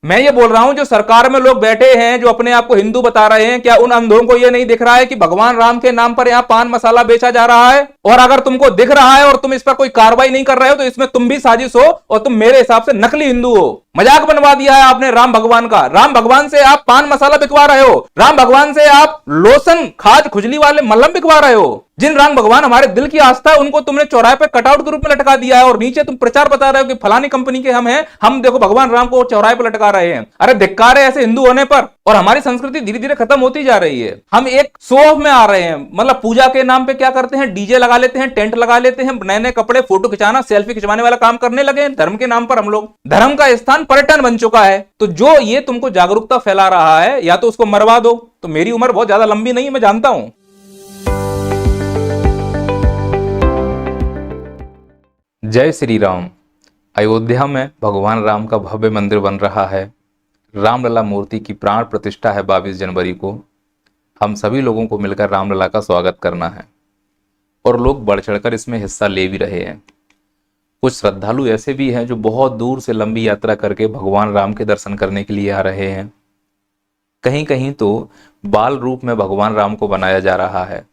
मैं ये बोल रहा हूं जो सरकार में लोग बैठे हैं जो अपने आप को हिंदू बता रहे हैं, क्या उन अंधों को ये नहीं दिख रहा है कि भगवान राम के नाम पर यहां पान मसाला बेचा जा रहा है? और अगर तुमको दिख रहा है और तुम इस पर कोई कार्रवाई नहीं कर रहे हो तो इसमें तुम भी साजिश हो और तुम मेरे हिसाब से नकली हिंदू हो। मजाक बनवा दिया है आपने राम भगवान का। राम भगवान से आप पान मसाला बिकवा रहे हो, राम भगवान से आप लोशन खाज खुजली वाले मलहम बिकवा रहे हो। जिन राम भगवान हमारे दिल की आस्था है उनको तुमने चौराहे पे कटआउट के रूप में लटका दिया है और नीचे तुम प्रचार बता रहे हो कि फलानी कंपनी के हम हैं, हम देखो भगवान राम को चौराहे पे लटका रहे हैं। अरे धिक्कार है ऐसे हिंदू होने पर। और हमारी संस्कृति धीरे धीरे खत्म होती जा रही है। हम एक शो ऑफ में आ रहे हैं, मतलब पूजा के नाम पे क्या करते हैं, डीजे लगा लेते हैं, टेंट लगा लेते हैं, नए नए कपड़े, फोटो खिंचाना, सेल्फी खिंचवाने वाला काम करने लगे हैं धर्म के नाम पर। हम लोग धर्म का स्थान पर्यटन बन चुका है। तो जो ये तुमको जागरूकता फैला रहा है या तो उसको मरवा दो। तो मेरी उम्र बहुत ज्यादा लंबी नहीं है, मैं जानता हूं। जय श्री राम। अयोध्या में भगवान राम का भव्य मंदिर बन रहा है। रामलला मूर्ति की प्राण प्रतिष्ठा है 22 जनवरी को। हम सभी लोगों को मिलकर रामलला का स्वागत करना है और लोग बढ़ चढ़कर इसमें हिस्सा ले भी रहे हैं। कुछ श्रद्धालु ऐसे भी हैं जो बहुत दूर से लंबी यात्रा करके भगवान राम के दर्शन करने के लिए आ रहे हैं। कहीं कहीं तो बाल रूप में भगवान राम को बनाया जा रहा है।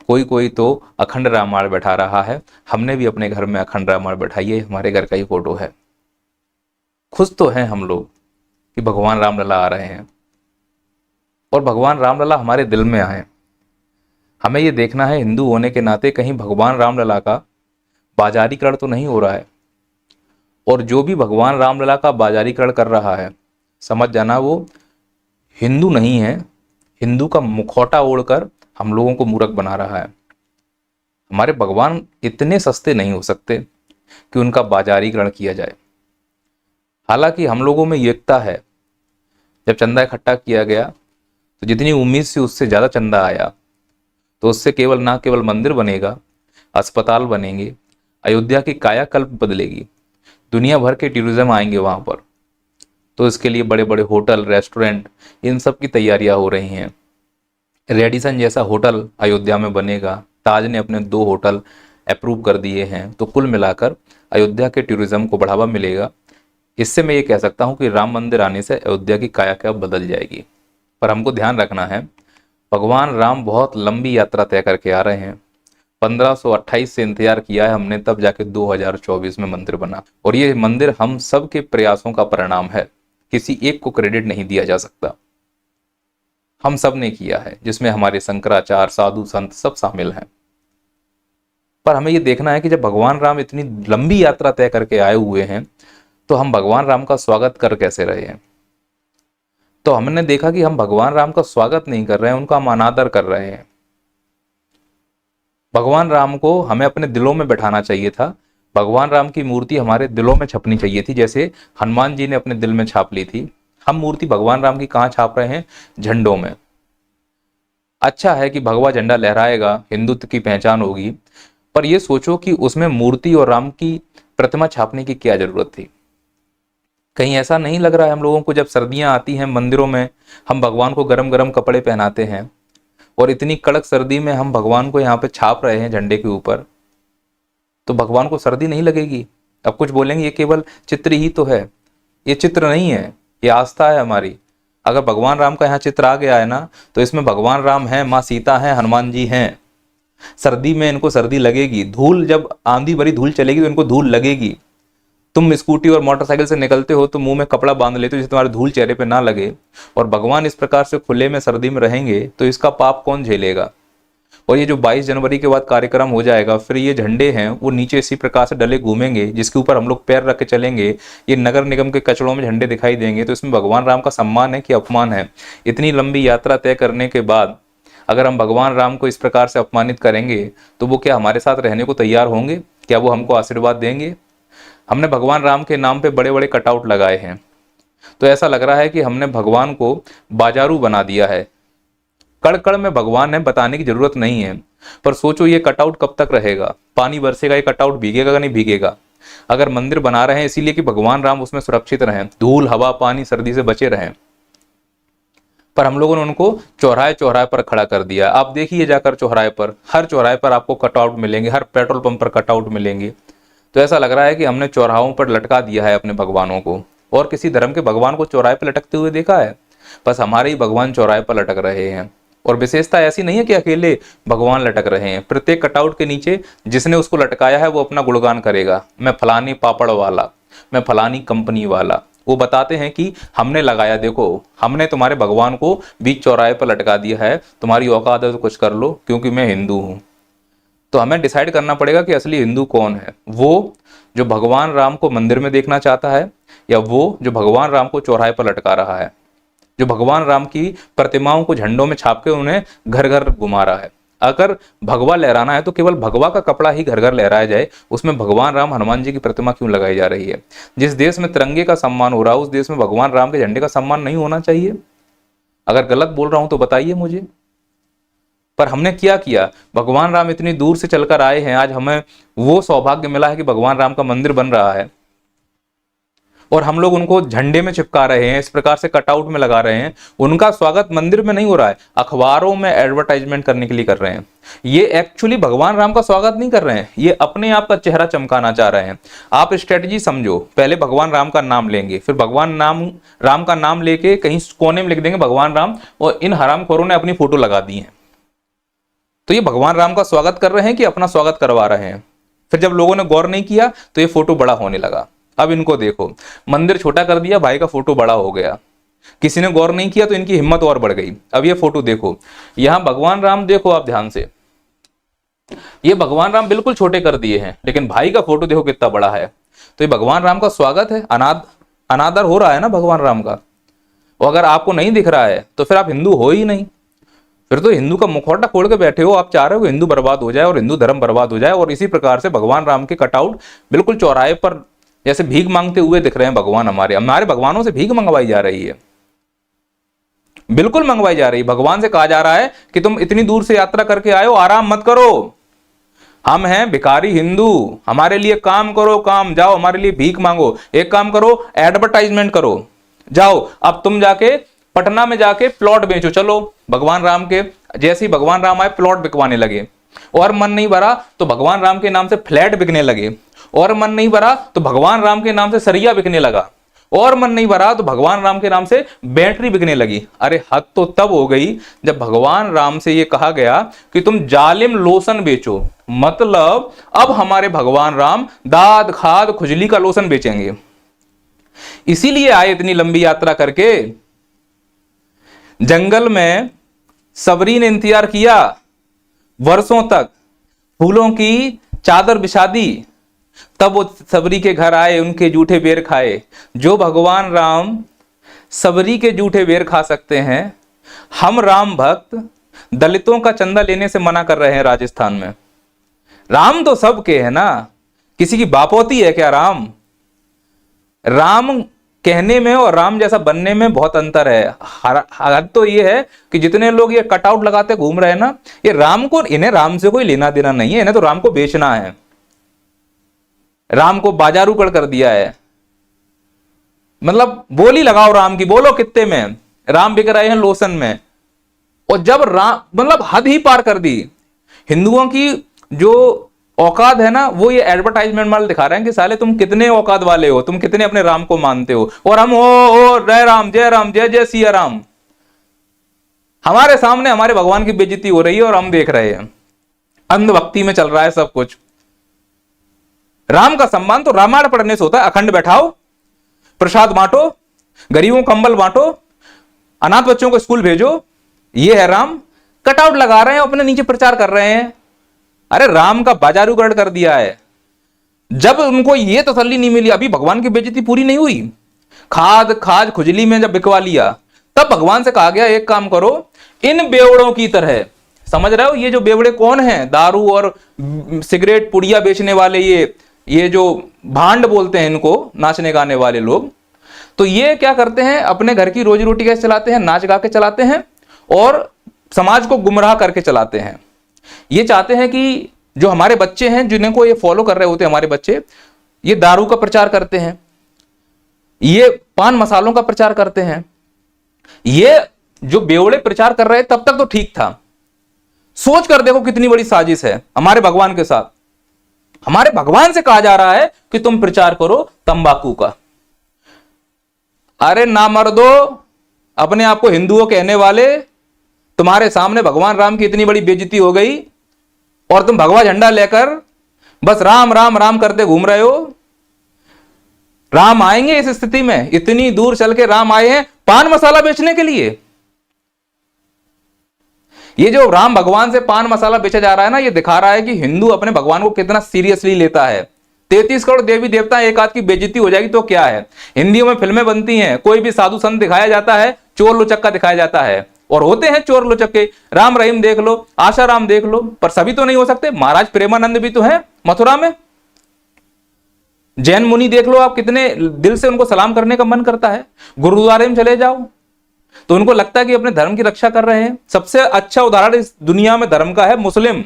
कोई कोई तो अखंड रामायण बैठा रहा है। हमने भी अपने घर में अखंड रामायण बैठाई है, हमारे घर का ही फोटो है। खुश तो हैं हम लोग कि भगवान रामलला आ रहे हैं और भगवान रामलला हमारे दिल में आए। हमें ये देखना है हिंदू होने के नाते कहीं भगवान रामलला का बाजारीकरण तो नहीं हो रहा है। और जो भी भगवान रामलला का बाजारीकरण कर रहा है समझ जाना वो हिंदू नहीं है, हिंदू का मुखौटा ओढ़कर हम लोगों को मूर्ख बना रहा है। हमारे भगवान इतने सस्ते नहीं हो सकते कि उनका बाजारीकरण किया जाए। हालांकि हम लोगों में एकता है। जब चंदा इकट्ठा किया गया तो जितनी उम्मीद से उससे ज़्यादा चंदा आया, तो उससे केवल ना केवल मंदिर बनेगा, अस्पताल बनेंगे, अयोध्या की कायाकल्प बदलेगी, दुनिया भर के टूरिज्म आएंगे वहाँ पर। तो इसके लिए बड़े बड़े होटल, रेस्टोरेंट, इन सब की तैयारियां हो रही हैं। रेडिसन जैसा होटल अयोध्या में बनेगा। ताज ने अपने 2 होटल अप्रूव कर दिए हैं। तो कुल मिलाकर अयोध्या के टूरिज्म को बढ़ावा मिलेगा। इससे मैं ये कह सकता हूँ कि राम मंदिर आने से अयोध्या की कायाकल्प बदल जाएगी। पर हमको ध्यान रखना है, भगवान राम बहुत लंबी यात्रा तय करके आ रहे हैं। 1528 से इंतजार किया है हमने, तब जाके 2024 में मंदिर बना। और ये मंदिर हम सब के प्रयासों का परिणाम है। किसी एक को क्रेडिट नहीं दिया जा सकता। हम सब ने किया है, जिसमें हमारे शंकराचार्य, साधु संत सब शामिल हैं। पर हमें ये देखना है कि जब भगवान राम इतनी लंबी यात्रा तय करके आए हुए हैं तो हम भगवान राम का स्वागत कर कैसे रहे हैं। तो हमने देखा कि हम भगवान राम का स्वागत नहीं कर रहे हैं, उनका हम अनादर कर रहे हैं। भगवान राम को हमें अपने दिलों में बैठाना चाहिए था। भगवान राम की मूर्ति हमारे दिलों में छपनी चाहिए थी, जैसे हनुमान जी ने अपने दिल में छाप ली थी। हम मूर्ति भगवान राम की कहाँ छाप रहे हैं? झंडों में। अच्छा है कि भगवा झंडा लहराएगा, हिंदुत्व की पहचान होगी, पर यह सोचो कि उसमें मूर्ति और राम की प्रतिमा छापने की क्या जरूरत थी। कहीं ऐसा नहीं लग रहा है हम लोगों को, जब सर्दियां आती हैं मंदिरों में हम भगवान को गरम गरम कपड़े पहनाते हैं और इतनी कड़क सर्दी में हम भगवान को यहाँ पे छाप रहे हैं झंडे के ऊपर, तो भगवान को सर्दी नहीं लगेगी? अब कुछ बोलेंगे ये केवल चित्र ही तो है। ये चित्र नहीं है, ये आस्था है हमारी। अगर भगवान राम का यहाँ चित्र आ गया है ना, तो इसमें भगवान राम हैं, माँ सीता हैं, हनुमान जी हैं। सर्दी में इनको सर्दी लगेगी। धूल, जब आंधी भरी धूल चलेगी तो इनको धूल लगेगी। तुम स्कूटी और मोटरसाइकिल से निकलते हो तो मुंह में कपड़ा बांध लेते हो जिससे तुम्हारे धूल चेहरे पे ना लगे। और भगवान इस प्रकार से खुले में सर्दी में रहेंगे तो इसका पाप कौन झेलेगा। और ये जो 22 जनवरी के बाद कार्यक्रम हो जाएगा, फिर ये झंडे हैं वो नीचे इसी प्रकार से डले घूमेंगे, जिसके ऊपर हम लोग पैर रख के चलेंगे। ये नगर निगम के कचड़ों में झंडे दिखाई देंगे। तो इसमें भगवान राम का सम्मान है कि अपमान है? इतनी लंबी यात्रा तय करने के बाद अगर हम भगवान राम को इस प्रकार से अपमानित करेंगे तो वो क्या हमारे साथ रहने को तैयार होंगे? क्या वो हमको आशीर्वाद देंगे? हमने भगवान राम के नाम पे बड़े बड़े कटआउट लगाए हैं, तो ऐसा लग रहा है कि हमने भगवान को बाजारू बना दिया है। कड़ कड़ में भगवान है, बताने की जरूरत नहीं है। पर सोचो ये कटआउट कब तक रहेगा? पानी बरसेगा, ये कटआउट भीगेगा कि नहीं भीगेगा? अगर मंदिर बना रहे हैं इसीलिए कि भगवान राम उसमें सुरक्षित रहें, धूल, हवा, पानी, सर्दी से बचे रहें, पर हम लोगों ने उनको चौराहे चौराहे पर खड़ा कर दिया। आप देखिए जाकर चौराहे पर, हर चौराहे पर आपको कटआउट मिलेंगे, हर पेट्रोल पंप पर कटआउट मिलेंगे। तो ऐसा लग रहा है कि हमने चौराहों पर लटका दिया है अपने भगवानों को और किसी धर्म के भगवान को चौराहे पर लटकते हुए देखा है? बस हमारे ही भगवान चौराहे पर लटक रहे हैं। और विशेषता ऐसी नहीं है कि अकेले भगवान लटक रहे हैं, प्रत्येक कटआउट के नीचे जिसने उसको लटकाया है वो अपना गुणगान करेगा, मैं फलानी पापड़ वाला, मैं फलानी कंपनी वाला। वो बताते हैं कि हमने लगाया, देखो हमने तुम्हारे भगवान को बीच चौराहे पर लटका दिया है, तुम्हारी औकात है तो कुछ कर लो, क्योंकि मैं हिंदू हूं। तो हमें डिसाइड करना पड़ेगा कि असली हिंदू कौन है, वो जो भगवान राम को मंदिर में देखना चाहता है, या वो जो भगवान राम को चौराहे पर लटका रहा है, जो भगवान राम की प्रतिमाओं को झंडों में छाप के उन्हें घर घर घुमा रहा है। अगर भगवा लहराना है तो केवल भगवा का कपड़ा ही घर घर लहराया जाए, उसमें भगवान राम हनुमान जी की प्रतिमा क्यों लगाई जा रही है? जिस देश में तिरंगे का सम्मान हो रहा है उस देश में भगवान राम के झंडे का सम्मान नहीं होना चाहिए? अगर गलत बोल रहा हूं तो बताइए मुझे। पर हमने क्या किया? भगवान राम इतनी दूर से चलकर आए हैं, आज हमें वो सौभाग्य मिला है कि भगवान राम का मंदिर बन रहा है और हम लोग उनको झंडे में चिपका रहे हैं, इस प्रकार से कटआउट में लगा रहे हैं। उनका स्वागत मंदिर में नहीं हो रहा है, अखबारों में एडवर्टाइजमेंट करने के लिए कर रहे हैं। ये एक्चुअली भगवान राम का स्वागत नहीं कर रहे हैं, ये अपने आप का चेहरा चमकाना चाह रहे हैं। आप स्ट्रेटजी समझो, पहले भगवान राम का नाम लेंगे, फिर भगवान राम का नाम लेके कहीं कोने में लिख देंगे भगवान राम, और इन हरामखोरों ने अपनी फोटो लगा दी है। तो ये भगवान राम का स्वागत कर रहे हैं कि अपना स्वागत करवा रहे हैं? फिर जब लोगों ने गौर नहीं किया तो ये फोटो बड़ा होने लगा। अब इनको देखो, मंदिर छोटा कर दिया, भाई का फोटो बड़ा हो गया। किसी ने गौर नहीं किया तो इनकी हिम्मत और बढ़ गई। अब ये फोटो देखो, यहां भगवान राम देखो आप ध्यान से, ये भगवान राम बिल्कुल छोटे कर दिए हैं, लेकिन भाई का फोटो देखो कितना बड़ा है। तो ये भगवान राम का स्वागत है, अनादर हो रहा है ना भगवान राम का। और अगर आपको नहीं दिख रहा है तो फिर आप हिंदू हो ही नहीं, फिर तो हिंदू का मुखौटा खोल के बैठे हो। आप चाह रहे हो हिंदू बर्बाद हो जाए और हिंदू धर्म बर्बाद हो जाए। और इसी प्रकार से भगवान राम के कटआउट बिल्कुल चौराहे पर जैसे भीख मांगते हुए दिख रहे हैं। भगवान हमारे भगवानों से भीख मंगवाई जा रही है, बिल्कुल मंगवाई जा रही है। भगवान से कहा जा रहा है कि तुम इतनी दूर से यात्रा करके आए हो, आराम मत करो, हम हैं भिखारी हिंदू, हमारे लिए काम करो, काम जाओ, हमारे लिए भीख मांगो। एक काम करो, एडवर्टाइजमेंट करो, जाओ अब तुम जाके पटना में जाके प्लॉट बेचो। चलो भगवान राम के, जैसे ही भगवान राम आए प्लॉट बिकवाने लगे। और मन नहीं भरा तो भगवान राम के नाम से फ्लैट बिकने लगे। और मन नहीं भरा तो भगवान राम के नाम से सरिया बिकने लगा। और मन नहीं भरा तो भगवान राम के नाम से बैटरी बिकने लगी। अरे हद तो तब हो गई जब भगवान राम से यह कहा गया कि तुम जालिम लोशन बेचो। मतलब अब हमारे भगवान राम दाद खाद खुजली का लोशन बेचेंगे। इसीलिए आए इतनी लंबी यात्रा करके। जंगल में सबरी ने इंतजार किया वर्षों तक, फूलों की चादर बिछा दी, तब वो सबरी के घर आए, उनके जूठे बेर खाए। जो भगवान राम सबरी के जूठे बेर खा सकते हैं, हम राम भक्त दलितों का चंदा लेने से मना कर रहे हैं राजस्थान में। राम तो सबके है ना, किसी की बापोती है क्या राम? राम कहने में और राम जैसा बनने में बहुत अंतर है। हद तो ये है कि जितने लोग ये कटआउट लगाते घूम रहे हैं ना, ये राम को, इन्हें राम से कोई लेना देना नहीं है, इन्हें तो राम को बेचना है। राम को बाजारू कर दिया है। मतलब बोली लगाओ राम की, बोलो कित्ते में, राम बिक रहे हैं लोशन में। और जब राम, मतलब हद ही पार कर दी। हिंदुओं की जो औकात है ना, वो ये एडवर्टाइजमेंट माल दिखा रहे हैं कि साले तुम कितने औकात वाले हो, तुम कितने अपने राम को मानते हो। और हम हो राम जय जय सिया राम। हमारे सामने हमारे भगवान की बेइज्जती हो रही है और हम देख रहे हैं। अंधभक्ति में चल रहा है सब कुछ। राम का सम्मान तो रामायण पढ़ने से होता है। अखंड बैठाओ, प्रसाद बांटो, गरीबों को कंबल बांटो, अनाथ बच्चों को स्कूल भेजो, ये है राम। कटआउट लगा रहे हैं, अपने नीचे प्रचार कर रहे हैं। अरे राम का बाजारूकरण कर दिया है। जब उनको यह तसल्ली नहीं मिली, अभी भगवान की बेइज्जती पूरी नहीं हुई, खाद खुजली में जब बिकवा लिया, तब भगवान से कहा गया एक काम करो, इन बेवड़ों की तरह, समझ रहे हो ये जो बेवड़े कौन हैं? दारू और सिगरेट पुड़िया बेचने वाले, ये जो भांड बोलते हैं इनको, नाचने गाने वाले लोग। तो ये क्या करते हैं, अपने घर की रोजी रोटी कैसे चलाते हैं? नाच गा के चलाते हैं और समाज को गुमराह करके चलाते हैं। ये चाहते हैं कि जो हमारे बच्चे हैं, जिन्हें को ये फॉलो कर रहे होते हैं हमारे बच्चे, ये दारू का प्रचार करते हैं, ये पान मसालों का प्रचार करते हैं। ये जो बेवड़े प्रचार कर रहे हैं, तब तक तो ठीक था। सोच कर देखो कितनी बड़ी साजिश है हमारे भगवान के साथ। हमारे भगवान से कहा जा रहा है कि तुम प्रचार करो तंबाकू का। अरे ना मर्दो, अपने आप को हिंदुओं कहने वाले, तुम्हारे सामने भगवान राम की इतनी बड़ी बेइज्जती हो गई और तुम भगवा झंडा लेकर बस राम राम राम करते घूम रहे हो। राम आएंगे इस स्थिति में? इतनी दूर चल के राम आए हैं पान मसाला बेचने के लिए। ये जो राम भगवान से पान मसाला बेचा जा रहा है ना, ये दिखा रहा है कि हिंदू अपने भगवान को कितना सीरियसली लेता है। 33 करोड़ देवी देवता, एक आध की बेइज्जती हो जाएगी तो क्या है। हिंदियों में फिल्में बनती हैं, कोई भी साधु संत दिखाया जाता है, चोर लुचक्का दिखाया जाता है, और होते हैं चोर लुचक्के। राम रहीम देख लो, आशा राम देख लो, पर सभी तो नहीं हो सकते। महाराज प्रेमानंद भी तो है मथुरा में। जैन मुनि देख लो आप, कितने दिल से उनको सलाम करने का मन करता है। गुरुद्वारे में चले जाओ तो उनको लगता है कि अपने धर्म की रक्षा कर रहे हैं। सबसे अच्छा उदाहरण इस दुनिया में धर्म का है मुस्लिम।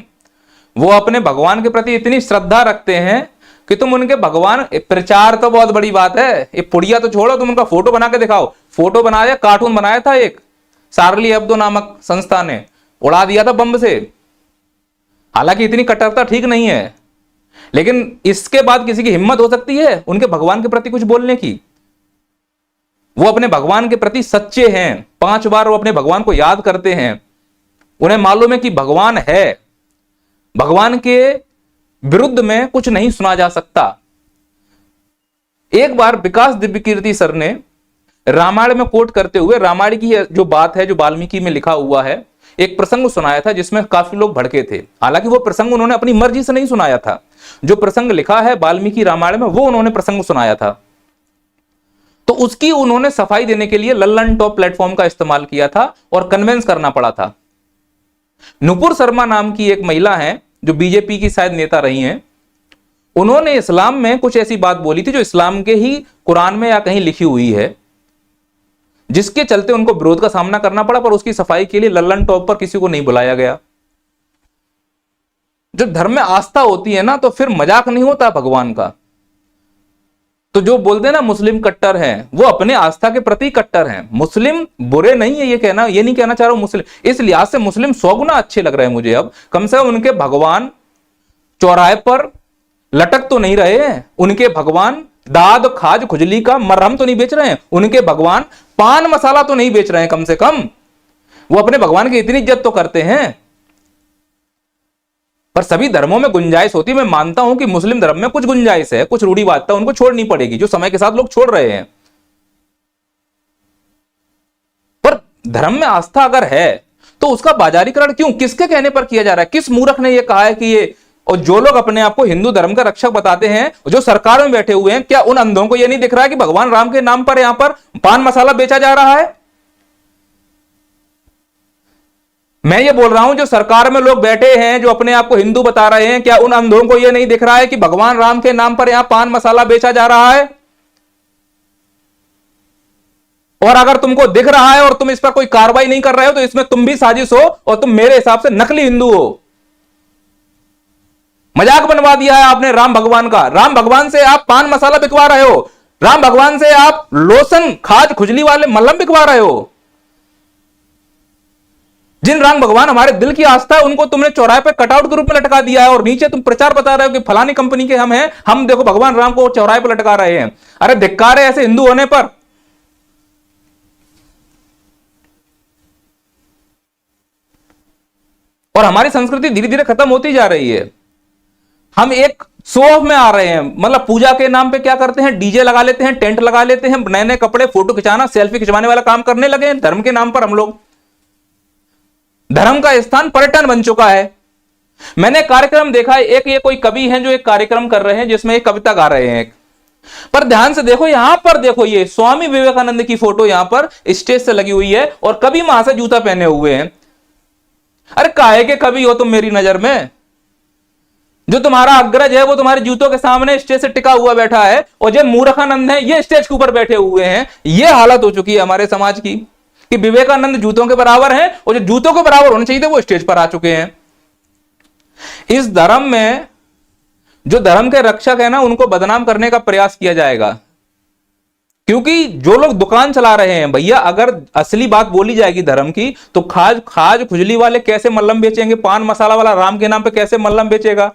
वो अपने भगवान के प्रति इतनी श्रद्धा रखते हैं कि तुम उनके भगवान, प्रचार तो बहुत बड़ी बात है, ये पुड़िया तो छोड़ो, तुम उनका फोटो बना के दिखाओ। फोटो बनाया, कार्टून बनाया था एक शार्ली एब्दो नामक संस्था ने, उड़ा दिया था बम से। हालांकि इतनी कट्टरता ठीक नहीं है, लेकिन इसके बाद किसी की हिम्मत हो सकती है उनके भगवान के प्रति कुछ बोलने की? वो अपने भगवान के प्रति सच्चे हैं। 5 बार वो अपने भगवान को याद करते हैं। उन्हें मालूम है कि भगवान है, भगवान के विरुद्ध में कुछ नहीं सुना जा सकता। एक बार विकास दिव्यकीर्ति सर ने रामायण में कोट करते हुए, रामायण की जो बात है जो वाल्मीकि में लिखा हुआ है, एक प्रसंग सुनाया था जिसमें काफी लोग भड़के थे। हालांकि वो प्रसंग उन्होंने अपनी मर्जी से नहीं सुनाया था, जो प्रसंग लिखा है वाल्मीकि रामायण में वो उन्होंने प्रसंग सुनाया था। तो उसकी उन्होंने सफाई देने के लिए लल्लन टॉप प्लेटफॉर्म का इस्तेमाल किया था और कन्विंस करना पड़ा था। नुपुर शर्मा नाम की एक महिला है जो बीजेपी की शायद नेता रही हैं। उन्होंने इस्लाम में कुछ ऐसी बात बोली थी जो इस्लाम के ही कुरान में या कहीं लिखी हुई है, जिसके चलते उनको विरोध का सामना करना पड़ा, पर उसकी सफाई के लिए लल्लन टॉप पर किसी को नहीं बुलाया गया। जब धर्म में आस्था होती है ना, तो फिर मजाक नहीं होता भगवान का। तो जो बोलते हैं ना मुस्लिम कट्टर हैं, वो अपने आस्था के प्रति कट्टर हैं। मुस्लिम बुरे नहीं है, ये नहीं कहना चाह रहा हूं मुस्लिम, इस लिहाज से मुस्लिम 100 गुना अच्छे लग रहे हैं मुझे अब। कम से कम उनके भगवान चौराहे पर लटक तो नहीं रहे हैं, उनके भगवान दाद खाज खुजली का मरहम तो नहीं बेच रहे हैं, उनके भगवान पान मसाला तो नहीं बेच रहे हैं। कम से कम वो अपने भगवान की इतनी इज्जत तो करते हैं। पर सभी धर्मों में गुंजाइश होती है। मैं मानता हूं कि मुस्लिम धर्म में कुछ गुंजाइश है, कुछ रूढ़िवादिता उनको छोड़नी पड़ेगी, जो समय के साथ लोग छोड़ रहे हैं। पर धर्म में आस्था अगर है तो उसका बाजारीकरण क्यों, किसके कहने पर किया जा रहा है? किस मूर्ख ने यह कहा है कि ये, और जो लोग अपने आप को हिंदू धर्म का रक्षक बताते हैं, जो सरकार में बैठे हुए हैं, क्या उन अंधों को यह नहीं दिख रहा है कि भगवान राम के नाम पर यहां पर पान मसाला बेचा जा रहा है? मैं ये बोल रहा हूं, जो सरकार में लोग बैठे हैं, जो अपने आप को हिंदू बता रहे हैं, क्या उन अंधों को यह नहीं दिख रहा है कि भगवान राम के नाम पर यहां पान मसाला बेचा जा रहा है? और अगर तुमको दिख रहा है और तुम इस पर कोई कार्रवाई नहीं कर रहे हो, तो इसमें तुम भी साजिश हो और तुम मेरे हिसाब से नकली हिंदू हो। मजाक बनवा दिया है आपने राम भगवान का। राम भगवान से आप पान मसाला बिकवा रहे हो, राम भगवान से आप लोशन खाज खुजली वाले मलहम बिकवा रहे हो। जिन राम भगवान हमारे दिल की आस्था है, उनको तुमने चौराहे पे कटआउट के रूप में लटका दिया है, और नीचे तुम प्रचार बता रहे हो कि फलानी कंपनी के हम हैं, हम देखो भगवान राम को चौराहे पर लटका रहे हैं। अरे धिक्कार है ऐसे हिंदू होने पर। और हमारी संस्कृति धीरे धीरे खत्म होती जा रही है। हम एक शो ऑफ में आ रहे हैं, मतलब पूजा के नाम पे क्या करते हैं, डीजे लगा लेते हैं, टेंट लगा लेते हैं, नए नए कपड़े, फोटो खिंचाना, सेल्फी खिंचवाने वाला काम करने लगे हैं धर्म के नाम पर। हम लोग, धर्म का स्थान पर्यटन बन चुका है। मैंने कार्यक्रम देखा है, एक ये कोई कवि हैं जो एक कार्यक्रम कर रहे हैं जिसमें एक कविता गा रहे हैं, पर ध्यान से देखो, यहां पर देखो, ये स्वामी विवेकानंद की फोटो यहां पर स्टेज से लगी हुई है और कवि वहां से जूता पहने हुए हैं। अरे काहे के कवि हो तुम मेरी नजर में? जो तुम्हारा अग्रज है वो तुम्हारे जूतों के सामने स्टेज से टिका हुआ बैठा है, और जो मूर्खानंद है ये स्टेज के ऊपर बैठे हुए हैं। ये हालत हो चुकी है हमारे समाज की कि विवेकानंद जूतों के बराबर हैं, और जो जूतों के बराबर होने चाहिए थे वो स्टेज पर आ चुके हैं। इस धर्म में जो धर्म के रक्षक है ना, उनको बदनाम करने का प्रयास किया जाएगा। क्योंकि जो लोग दुकान चला रहे हैं भैया, अगर असली बात बोली जाएगी धर्म की, तो खाज खाज खुजली वाले कैसे मल्लम बेचेंगे? पान मसाला वाला राम के नाम पे कैसे मल्लम बेचेगा?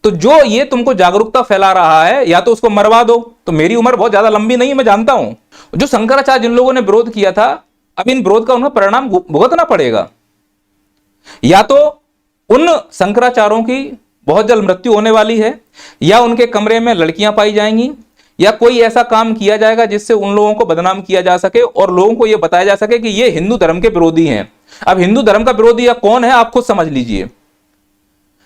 तो जो ये तुमको जागरूकता फैला रहा है, या तो उसको मरवा दो। तो मेरी उम्र बहुत ज्यादा लंबी नहीं है, मैं जानता हूं। जो शंकराचार्य जिन लोगों ने विरोध किया था, अब इन विरोध का उन्हें परिणाम भुगतना पड़ेगा। या तो उन शंकराचार्यों की बहुत जल्द मृत्यु होने वाली है, या उनके कमरे में लड़कियां पाई जाएंगी, या कोई ऐसा काम किया जाएगा जिससे उन लोगों को बदनाम किया जा सके और लोगों को यह बताया जा सके कि ये हिंदू धर्म के विरोधी हैं। अब हिंदू धर्म का विरोधी या कौन है, आप खुद समझ लीजिए।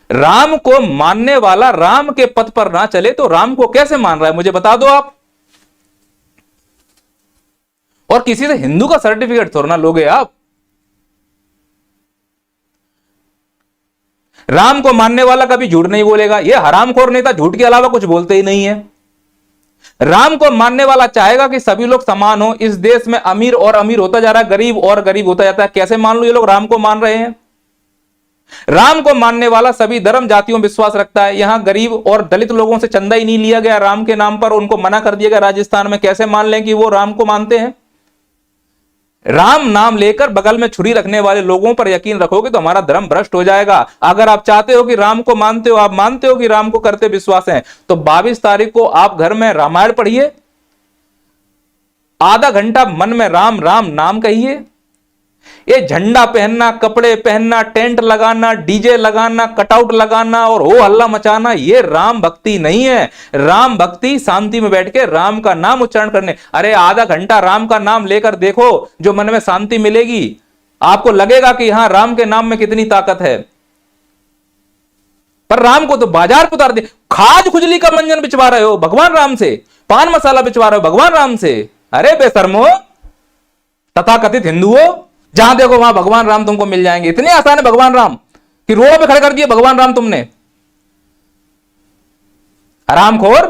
राम को मानने वाला राम के पथ पर ना चले तो राम को कैसे मान रहा है, मुझे बता दो आप। और किसी से हिंदू का सर्टिफिकेट थोड़ा ना लोगे आप। राम को मानने वाला कभी झूठ नहीं बोलेगा। ये हरामखोर नेता झूठ के अलावा कुछ बोलते ही नहीं है। राम को मानने वाला चाहेगा कि सभी लोग समान हो। इस देश में अमीर और अमीर होता जा रहा है, गरीब और गरीब होता जाता है। कैसे मान लो ये लोग राम को मान रहे हैं। राम को मानने वाला सभी धर्म जातियों में विश्वास रखता है। यहां गरीब और दलित लोगों से चंदा ही नहीं लिया गया राम के नाम पर, उनको मना कर दिया गया राजस्थान में। कैसे मान लें कि वो राम को मानते हैं। राम नाम लेकर बगल में छुरी रखने वाले लोगों पर यकीन रखोगे तो हमारा धर्म भ्रष्ट हो जाएगा। अगर आप चाहते हो कि राम को मानते हो, आप मानते हो कि राम को करते विश्वास है, तो 22 तारीख को आप घर में रामायण पढ़िए, आधा घंटा मन में राम राम नाम कहिए। ये झंडा पहनना, कपड़े पहनना, टेंट लगाना, डीजे लगाना, कटआउट लगाना और हो हल्ला मचाना, ये राम भक्ति नहीं है। राम भक्ति शांति में बैठ के राम का नाम उच्चारण करने। अरे आधा घंटा राम का नाम लेकर देखो, जो मन में शांति मिलेगी। आपको लगेगा कि यहां राम के नाम में कितनी ताकत है। पर राम को तो बाजार पे उतार दे। खाज खुजली का मंजन बिचवा रहे हो भगवान राम से, पान मसाला बिचवा रहे हो भगवान राम से। अरे बेशर्मो, तथाकथित हिंदुओं, जहां देखो वहां भगवान राम तुमको मिल जाएंगे। इतने आसान है भगवान राम कि रोड पे खड़े कर दिए भगवान राम तुमने। हरामखोर।